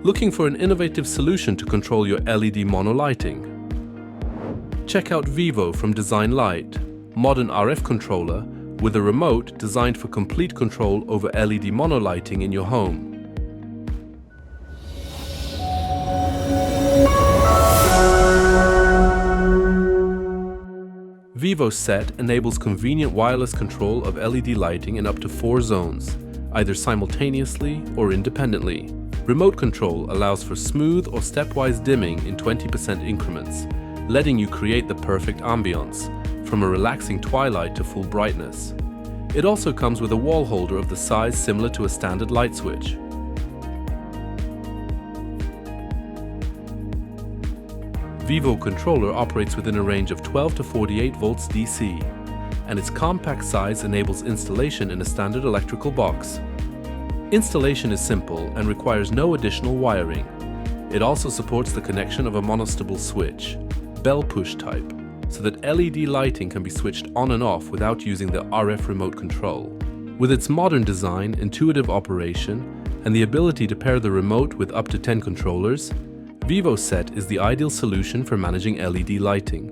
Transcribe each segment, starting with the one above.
Looking for an innovative solution to control your LED mono lighting? Check out VIVO from Design Light, modern RF controller with a remote designed for complete control over LED mono lighting in your home. VIVO Set enables convenient wireless control of LED lighting in up to 4 zones, either simultaneously or independently. Remote control allows for smooth or stepwise dimming in 20% increments, letting you create the perfect ambiance, from a relaxing twilight to full brightness. It also comes with a wall holder of the size similar to a standard light switch. VIVO controller operates within a range of 12 to 48 volts DC, and its compact size enables installation in a standard electrical box. Installation is simple and requires no additional wiring. It also supports the connection of a monostable switch, bell push type, so that LED lighting can be switched on and off without using the RF remote control. With its modern design, intuitive operation, and the ability to pair the remote with up to 10 controllers, VIVO Set is the ideal solution for managing LED lighting.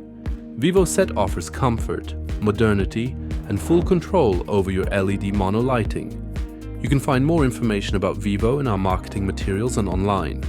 VIVO Set offers comfort, modernity, and full control over your LED mono lighting. You can find more information about VIVO in our marketing materials and online.